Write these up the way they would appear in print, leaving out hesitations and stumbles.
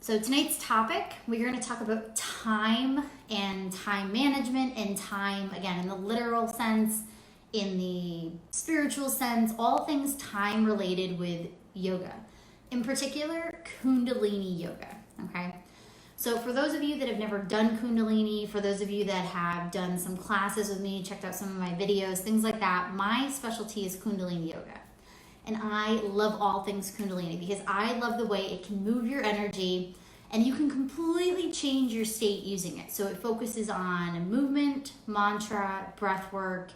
So tonight's topic, we're going to talk about time and time management and time, again, in the literal sense, in the spiritual sense, all things time related with yoga. In particular, Kundalini Yoga, okay? So for those of you that have never done Kundalini, for those of you that have done some classes with me, checked out some of my videos, things like that, my specialty is Kundalini Yoga. And I love all things Kundalini because I love the way it can move your energy and you can completely change your state using it. So it focuses on movement, mantra, breath work,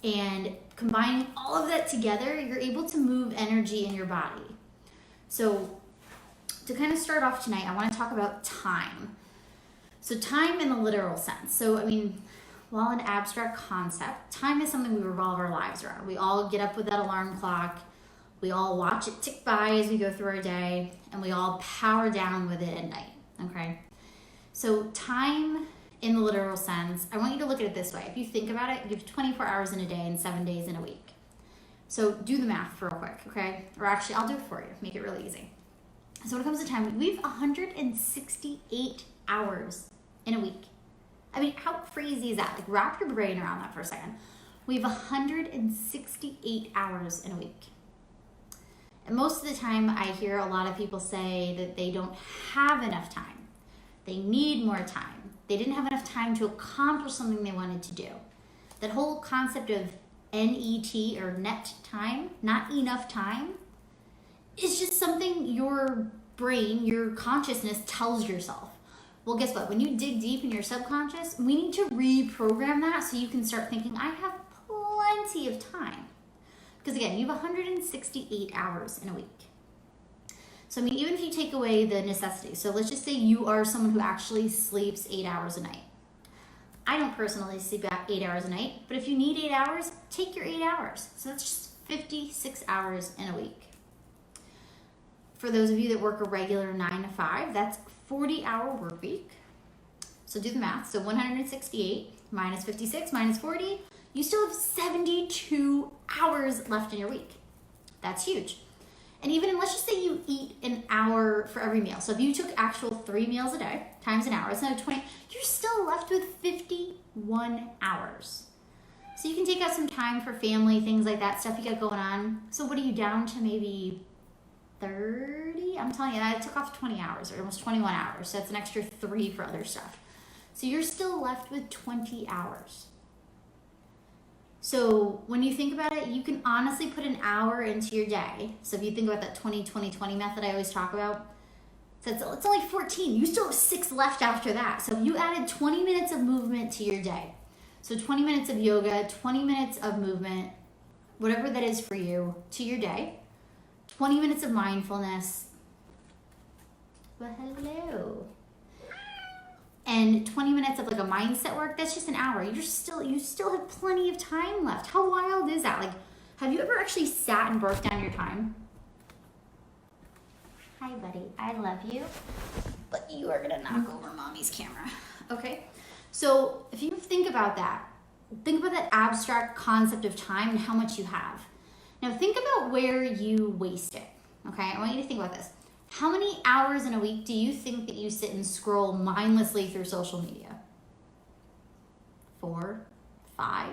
and combining all of that together, you're able to move energy in your body. So to kind of start off tonight, I want to talk about time. So time in the literal sense. So, while an abstract concept, time is something we revolve our lives around. We all get up with that alarm clock. We all watch it tick by as we go through our day, and we all power down with it at night, okay? So time in the literal sense, I want you to look at it this way. If you think about it, you have 24 hours in a day and 7 days in a week. So do the math real quick, okay? Or actually, I'll do it for you, make it really easy. So when it comes to time, we have 168 hours in a week. How crazy is that? Like, wrap your brain around that for a second. We have 168 hours in a week. And most of the time, I hear a lot of people say that they don't have enough time. They need more time. They didn't have enough time to accomplish something they wanted to do. That whole concept of NET, or net time, not enough time, is just something your brain, your consciousness tells yourself. Well, guess what? When you dig deep in your subconscious, we need to reprogram that so you can start thinking, I have plenty of time. Because again, you have 168 hours in a week. So even if you take away the necessity, so let's just say you are someone who actually sleeps 8 hours a night. I don't personally sleep 8 hours a night, but if you need 8 hours, take your 8 hours. So that's just 56 hours in a week. For those of you that work a regular 9 to 5, that's 40-hour work week. So do the math. So 168 minus 56 minus 40, you still have 72 hours left in your week. That's huge. And even, let's just say you eat an hour for every meal. So if you took actual 3 meals a day times an hour, it's another 20, you're still left with 51 hours. So you can take out some time for family, things like that, stuff you got going on. So what are you down to, maybe 30? I'm telling you, I took off 20 hours, or almost 21 hours. So that's an extra 3 for other stuff. So you're still left with 20 hours. So when you think about it, you can honestly put an hour into your day. So if you think about that 20-20-20 method I always talk about, so it's only 14. You still have 6 left after that. So you added 20 minutes of movement to your day. So 20 minutes of yoga, 20 minutes of movement, whatever that is for you, to your day. 20 minutes of mindfulness. Well, hello. And 20 minutes of like a mindset work, that's just an hour. You still have plenty of time left. How wild is that? Like, have you ever actually sat and broke down your time? Hi, buddy. I love you. But you are gonna knock over mommy's camera. Okay? So if you think about that abstract concept of time and how much you have. Now think about where you waste it. Okay? I want you to think about this. How many hours in a week do you think that you sit and scroll mindlessly through social media? 4, 5?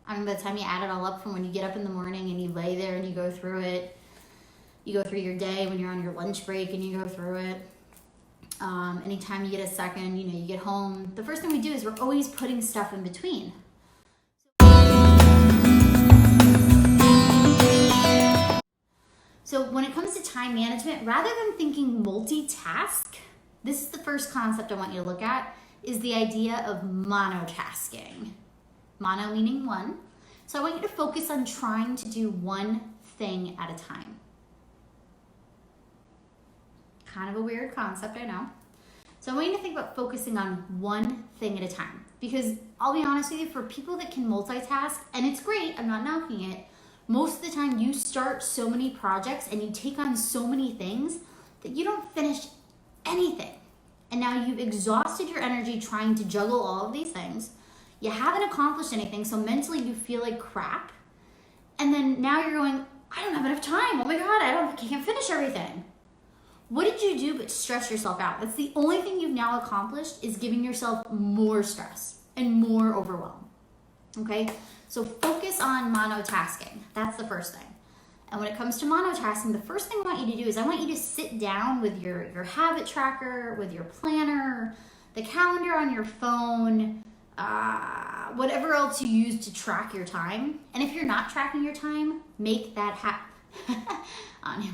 By the time you add it all up, from when you get up in the morning and you lay there and you go through it, you go through your day when you're on your lunch break and you go through it. Anytime you get a second, you get home. The first thing we do is we're always putting stuff in between. So when it comes to time management, rather than thinking multitask, this is the first concept I want you to look at, is the idea of monotasking. Mono meaning one. So I want you to focus on trying to do one thing at a time. Kind of a weird concept, I know. So I want you to think about focusing on one thing at a time. Because I'll be honest with you, for people that can multitask, and it's great, I'm not knocking it, most of the time you start so many projects and you take on so many things that you don't finish anything. And now you've exhausted your energy trying to juggle all of these things. You haven't accomplished anything, so mentally you feel like crap. And then now you're going, I don't have enough time. Oh my God, I can't finish everything. What did you do but stress yourself out? That's the only thing you've now accomplished, is giving yourself more stress and more overwhelm. Okay? So focus on monotasking. That's the first thing. And when it comes to monotasking, the first thing I want you to do is I want you to sit down with your habit tracker, with your planner, the calendar on your phone, whatever else you use to track your time. And if you're not tracking your time, make that happen.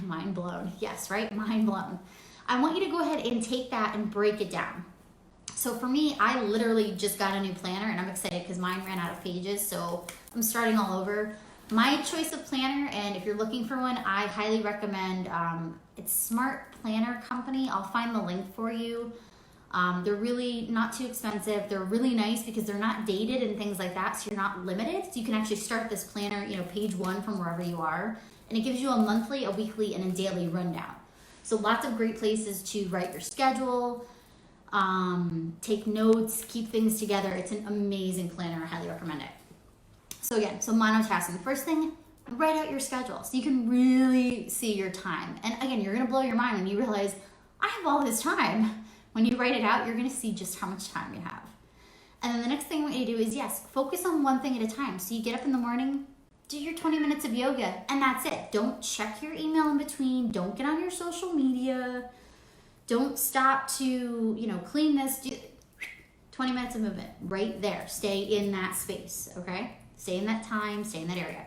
Mind blown. Yes, right? Mind blown. I want you to go ahead and take that and break it down. So for me, I literally just got a new planner, and I'm excited because mine ran out of pages, so I'm starting all over. My choice of planner, and if you're looking for one, I highly recommend, it's Smart Planner Company. I'll find the link for you. They're really not too expensive. They're really nice because they're not dated and things like that, so you're not limited. So you can actually start this planner, page 1 from wherever you are, and it gives you a monthly, a weekly, and a daily rundown. So lots of great places to write your schedule, take notes, keep things together. It's an amazing planner. I highly recommend it. So again, monotasking. The first thing, write out your schedule so you can really see your time. And again, you're gonna blow your mind when you realize, I have all this time. When you write it out, you're gonna see just how much time you have. And then the next thing I want you to do is, yes, focus on one thing at a time. So you get up in the morning, do your 20 minutes of yoga, and that's it. Don't check your email in between. Don't get on your social media. Don't stop to, clean this. 20 minutes of movement right there. Stay in that space, okay? Stay in that time, stay in that area.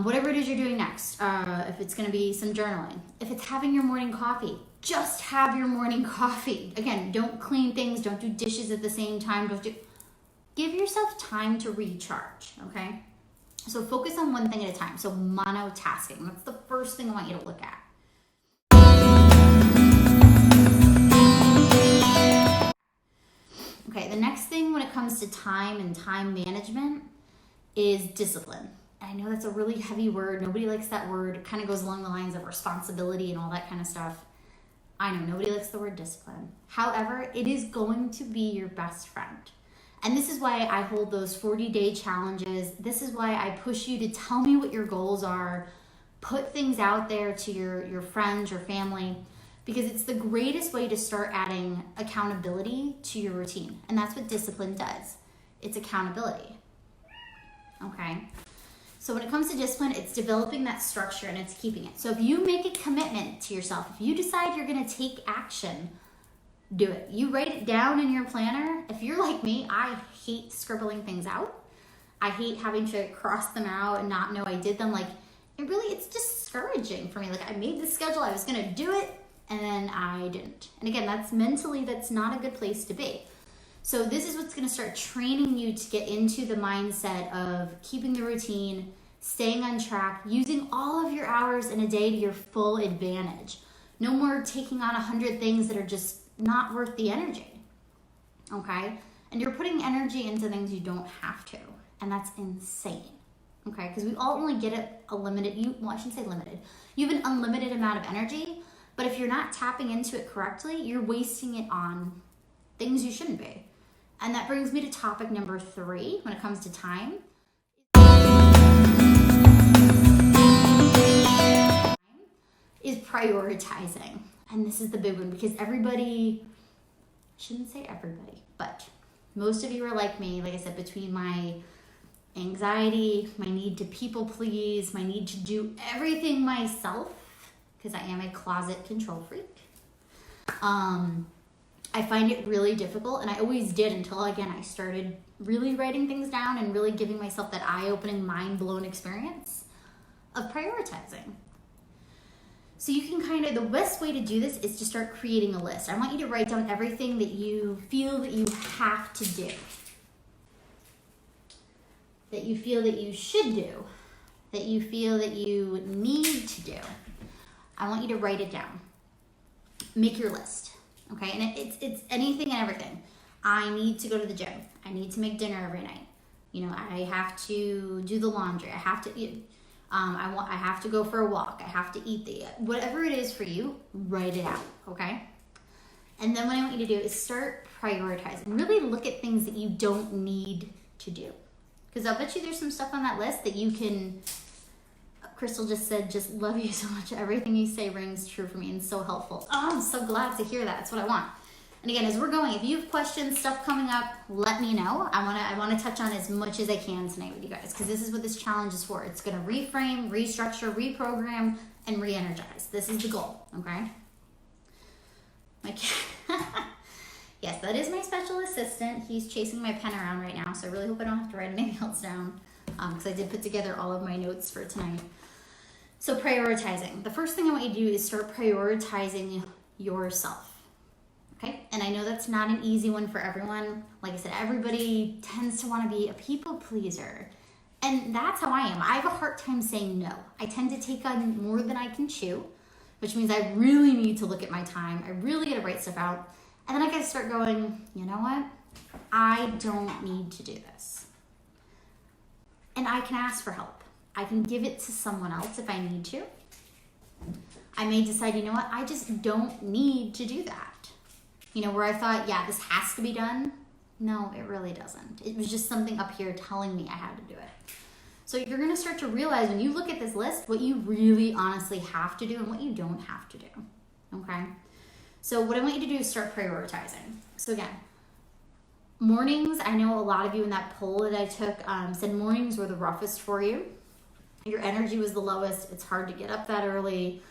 Whatever it is you're doing next, if it's gonna be some journaling, if it's having your morning coffee, just have your morning coffee. Again, don't clean things, don't do dishes at the same time, give yourself time to recharge, okay? So focus on one thing at a time. So monotasking, that's the first thing I want you to look at. Okay, the next thing when it comes to time and time management is discipline. I know that's a really heavy word. Nobody likes that word. It kind of goes along the lines of responsibility and all that kind of stuff. I know nobody likes the word discipline. However, it is going to be your best friend. And this is why I hold those 40-day challenges. This is why I push you to tell me what your goals are. Put things out there to your friends, your family, because it's the greatest way to start adding accountability to your routine. And that's what discipline does. It's accountability. Okay? So when it comes to discipline, it's developing that structure and it's keeping it. So if you make a commitment to yourself, if you decide you're gonna take action, do it. You write it down in your planner. If you're like me, I hate scribbling things out. I hate having to cross them out and not know I did them. It's discouraging for me. I made the schedule, I was gonna do it, and then I didn't. And again, that's not a good place to be. So this is what's gonna start training you to get into the mindset of keeping the routine, staying on track, using all of your hours in a day to your full advantage. No more taking on 100 things that are just not worth the energy, okay? And you're putting energy into things you don't have to, and that's insane, okay? Because we all only get I shouldn't say limited. You have an unlimited amount of energy, but if you're not tapping into it correctly, you're wasting it on things you shouldn't be. And that brings me to topic number 3 when it comes to time. Is prioritizing. And this is the big one because I shouldn't say everybody, but most of you are like me, like I said, between my anxiety, my need to people please, my need to do everything myself, because I am a closet control freak. I find it really difficult, and I always did until, again, I started really writing things down and really giving myself that eye-opening, mind-blown experience of prioritizing. So you can the best way to do this is to start creating a list. I want you to write down everything that you feel that you have to do, that you feel that you should do, that you feel that you need to do. I want you to write it down. Make your list, okay? And it's anything and everything. I need to go to the gym. I need to make dinner every night. I have to do the laundry. I have to eat. I have to go for a walk. I have to eat whatever it is for you, write it out, okay? And then what I want you to do is start prioritizing. Really look at things that you don't need to do. Because I'll bet you there's some stuff on that list that you can Crystal just said, just love you so much. Everything you say rings true for me and so helpful. Oh, I'm so glad to hear that. That's what I want. And again, as we're going, if you have questions, stuff coming up, let me know. I want to touch on as much as I can tonight with you guys, because this is what this challenge is for. It's going to reframe, restructure, reprogram, and re-energize. This is the goal, okay? Yes, that is my special assistant. He's chasing my pen around right now, so I really hope I don't have to write anything else down, because I did put together all of my notes for tonight. So prioritizing. The first thing I want you to do is start prioritizing yourself. Okay, and I know that's not an easy one for everyone. Like I said, everybody tends to want to be a people pleaser. And that's how I am. I have a hard time saying no. I tend to take on more than I can chew, which means I really need to look at my time. I really got to write stuff out. And then I got to start going, you know what? I don't need to do this. And I can ask for help. I can give it to someone else if I need to. I may decide, you know what? I just don't need to do that. You know, where I thought, yeah, this has to be done. No, it really doesn't. It was just something up here telling me I had to do it. So you're going to start to realize when you look at this list, what you really honestly have to do and what you don't have to do. Okay? So what I want you to do is start prioritizing. So again, mornings, I know a lot of you in that poll that I took said mornings were the roughest for you. Your energy was the lowest. It's hard to get up that early.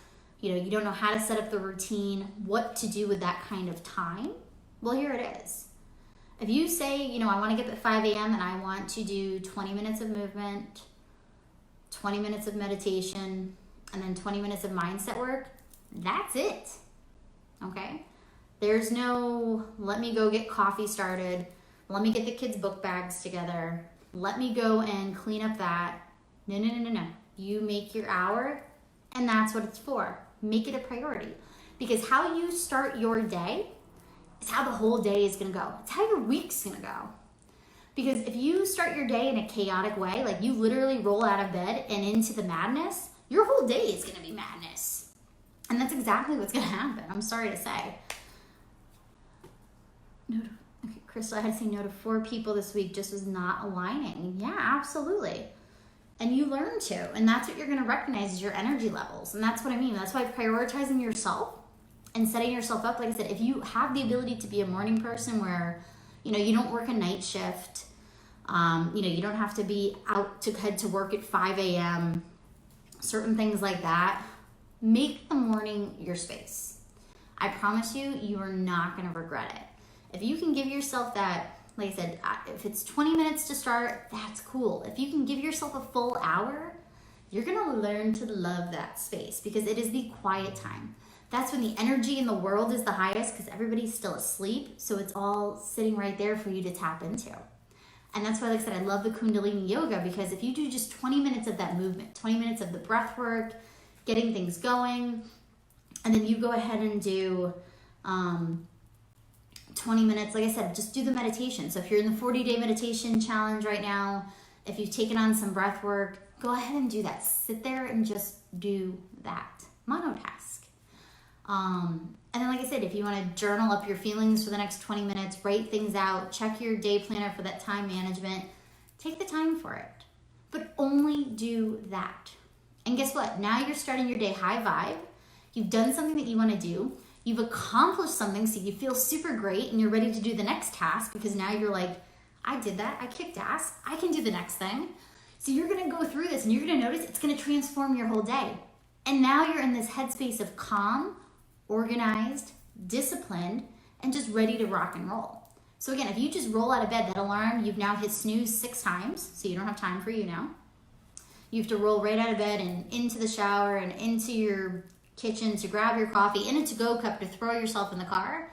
You know, you don't know how to set up the routine, what to do with that kind of time. Well, here it is. If you say, you know, I want to get up at 5 a.m. and I want to do 20 minutes of movement, 20 minutes of meditation, and then 20 minutes of mindset work, that's it. Okay? There's no, let me go get coffee started. Let me get the kids' book bags together. Let me go and clean up that. No. You make your hour, and that's what it's for. Make it a priority. Because how you start your day is how the whole day is going to go. It's how your week's going to go. Because if you start your day in a chaotic way, like you literally roll out of bed and into the madness, your whole day is going to be madness. And that's exactly what's going to happen. I'm sorry to say. Okay, Crystal, I had to say no to 4 people this week, just was not aligning. Yeah, absolutely. And you learn to, and that's what you're going to recognize is your energy levels. And that's what I mean. That's why prioritizing yourself and setting yourself up, like I said, if you have the ability to be a morning person where, you know, you don't work a night shift, you know, you don't have to be out to head to work at 5 a.m., certain things like that, make the morning your space. I promise you, you are not going to regret it. If you can give yourself that, like I said, if it's 20 minutes to start, that's cool. If you can give yourself a full hour, you're going to learn to love that space because it is the quiet time. That's when the energy in the world is the highest because everybody's still asleep. So it's all sitting right there for you to tap into. And that's why, like I said, I love the Kundalini Yoga because if you do just 20 minutes of that movement, 20 minutes of the breath work, getting things going, and then you go ahead and do 20 minutes, like I said, just do the meditation. So if you're in the 40-day meditation challenge right now, if you've taken on some breath work, go ahead and do that. Sit there and just do that. Monotask. And then, like I said, if you want to journal up your feelings for the next 20 minutes, write things out, check your day planner for that time management, take the time for it. But only do that. And guess what? Now you're starting your day high vibe. You've done something that you want to do. You've accomplished something, so you feel super great, and you're ready to do the next task because now you're like, I did that. I kicked ass. I can do the next thing. So you're going to go through this, and you're going to notice it's going to transform your whole day. And now you're in this headspace of calm, organized, disciplined, and just ready to rock and roll. So again, if you just roll out of bed, that alarm, you've now hit snooze 6 times, so you don't have time for you now. You have to roll right out of bed and into the shower and into your kitchen to grab your coffee, in a to-go cup to throw yourself in the car.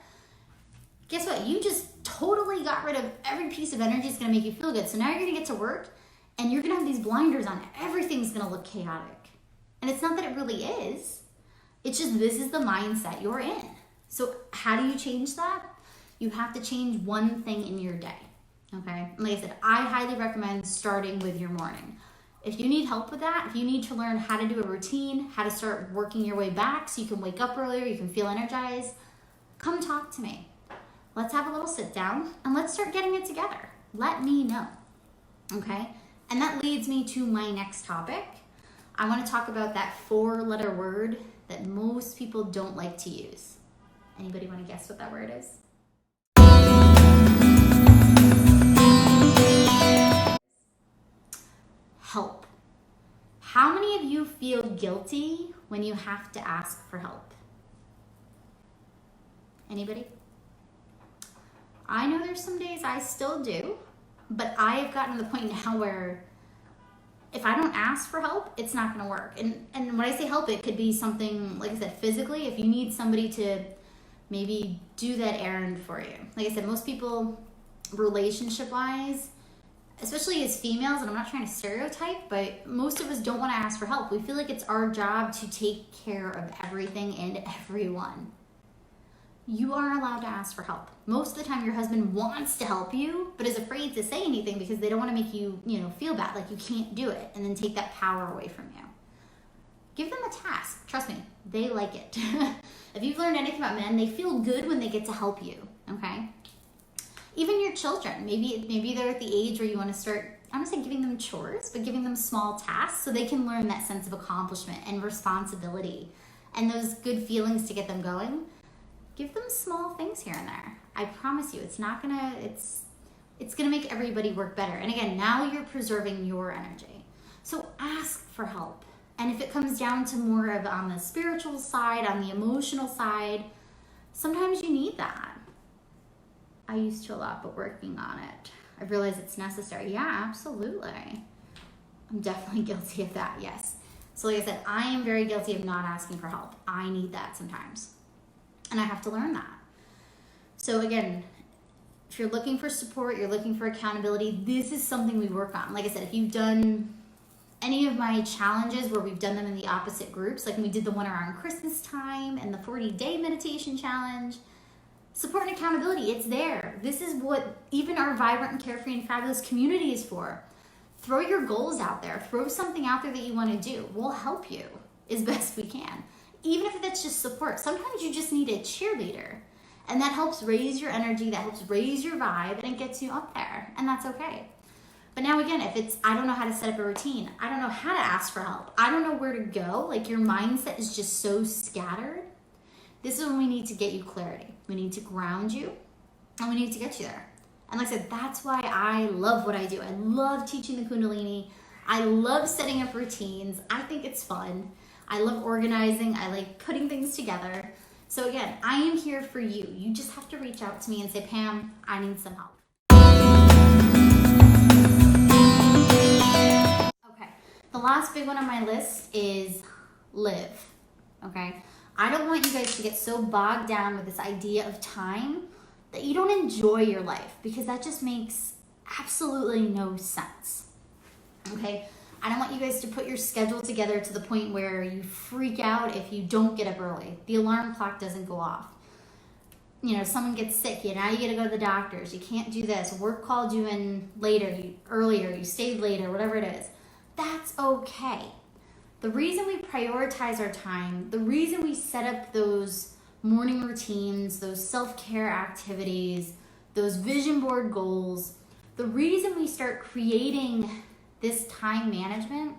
Guess what? You just totally got rid of every piece of energy that's going to make you feel good. So now you're going to get to work and you're going to have these blinders on. Everything's going to look chaotic. And it's not that it really is. It's just this is the mindset you're in. So how do you change that? You have to change one thing in your day. Okay? And like I said, I highly recommend starting with your morning. If you need help with that, if you need to learn how to do a routine, how to start working your way back so you can wake up earlier, you can feel energized, come talk to me. Let's have a little sit down and let's start getting it together. Let me know, okay? And that leads me to my next topic, I want to talk about that 4-letter word that most people don't like to use. Anybody want to guess what that word is? Help. How many of you feel guilty when you have to ask for help? Anybody? I know there's some days I still do, but I have gotten to the point now where if I don't ask for help, it's not going to work. And when I say help, it could be something, like I said, physically. If you need somebody to maybe do that errand for you. Like I said, most people, relationship-wise, especially as females, and I'm not trying to stereotype, but most of us don't want to ask for help. We feel like it's our job to take care of everything and everyone. You are allowed to ask for help. Most of the time your husband wants to help you, but is afraid to say anything because they don't want to make you, feel bad, like you can't do it, and then take that power away from you. Give them a task. Trust me, they like it. If you've learned anything about men, they feel good when they get to help you, okay? Even your children, maybe they're at the age where you want to start, I don't want to say giving them chores, but giving them small tasks so they can learn that sense of accomplishment and responsibility and those good feelings to get them going. Give them small things here and there. I promise you, it's gonna make everybody work better. And again, now you're preserving your energy. So ask for help. And if it comes down to more of on the spiritual side, on the emotional side, sometimes you need that. I used to a lot, but working on it. I realize it's necessary. Yeah, absolutely. I'm definitely guilty of that, yes. So like I said, I am very guilty of not asking for help. I need that sometimes. And I have to learn that. So again, if you're looking for support, you're looking for accountability, this is something we work on. Like I said, if you've done any of my challenges where we've done them in the opposite groups, like we did the one around Christmas time and the 40-day meditation challenge, support and accountability, it's there. This is what even our vibrant and carefree and fabulous community is for. Throw your goals out there. Throw something out there that you want to do. We'll help you as best we can. Even if that's just support. Sometimes you just need a cheerleader. And that helps raise your energy, that helps raise your vibe, and it gets you up there. And that's okay. But now again, if it's, I don't know how to set up a routine, I don't know how to ask for help, I don't know where to go, like your mindset is just so scattered, this is when we need to get you clarity. We need to ground you, and we need to get you there. And like I said, that's why I love what I do. I love teaching the Kundalini. I love setting up routines. I think it's fun. I love organizing. I like putting things together. So again, I am here for you. You just have to reach out to me and say, Pam, I need some help. Okay, the last big one on my list is live, okay? I don't want you guys to get so bogged down with this idea of time that you don't enjoy your life, because that just makes absolutely no sense, okay? I don't want you guys to put your schedule together to the point where you freak out if you don't get up early. The alarm clock doesn't go off. Someone gets sick, now you gotta go to the doctors. You can't do this. Work called you in earlier, you stayed later, whatever it is. That's okay. The reason we prioritize our time, the reason we set up those morning routines, those self-care activities, those vision board goals, the reason we start creating this time management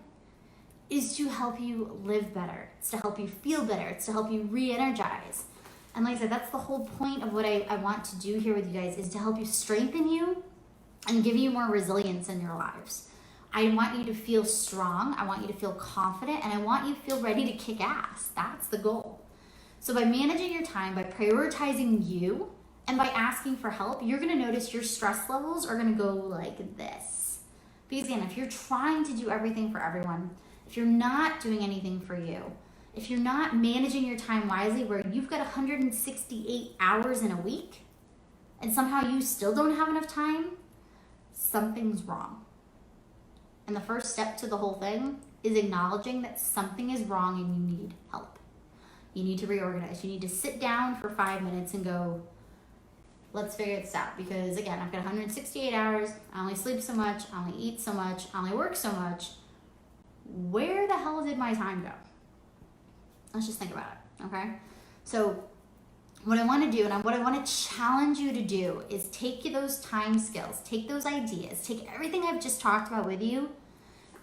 is to help you live better. It's to help you feel better. It's to help you re-energize. And like I said, that's the whole point of what I want to do here with you guys, is to help you strengthen you and give you more resilience in your lives. I want you to feel strong. I want you to feel confident, and I want you to feel ready to kick ass. That's the goal. So by managing your time, by prioritizing you, and by asking for help, you're gonna notice your stress levels are gonna go like this. Because again, if you're trying to do everything for everyone, if you're not doing anything for you, if you're not managing your time wisely, where you've got 168 hours in a week, and somehow you still don't have enough time, something's wrong. And the first step to the whole thing is acknowledging that something is wrong and you need help. You need to reorganize. You need to sit down for 5 minutes and go, let's figure this out. Because again, I've got 168 hours, I only sleep so much, I only eat so much, I only work so much. Where the hell did my time go? Let's just think about it, okay? So what I want to do, and what I want to challenge you to do, is take those time skills, take those ideas, take everything I've just talked about with you,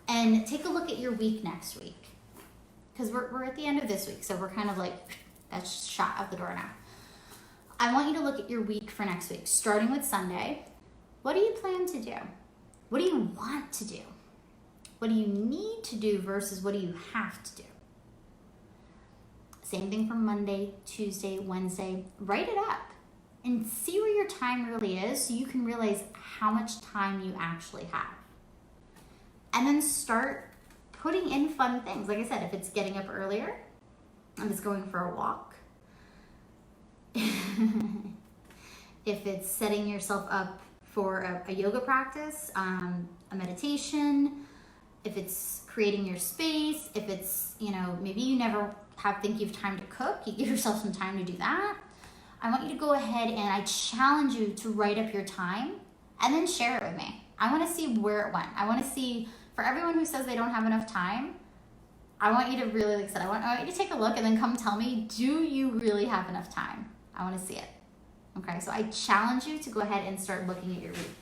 and take a look at your week next week. because we're at the end of this week, so we're kind of like, that's shot out the door now. I want you to look at your week for next week, starting with Sunday. What do you plan to do? What do you want to do? What do you need to do versus what do you have to do? Same thing for Monday, Tuesday, Wednesday. Write it up and see where your time really is so you can realize how much time you actually have. And then start putting in fun things. Like I said, if it's getting up earlier, if it's going for a walk, if it's setting yourself up for a yoga practice, a meditation, if it's creating your space, if it's, maybe you never think you have time to cook, you give yourself some time to do that. I want you to go ahead and I challenge you to write up your time and then share it with me. I want to see where it went. I want to see, for everyone who says they don't have enough time, I want you to really, like I said, I want you to take a look and then come tell me, do you really have enough time? I want to see it. Okay, so I challenge you to go ahead and start looking at your week.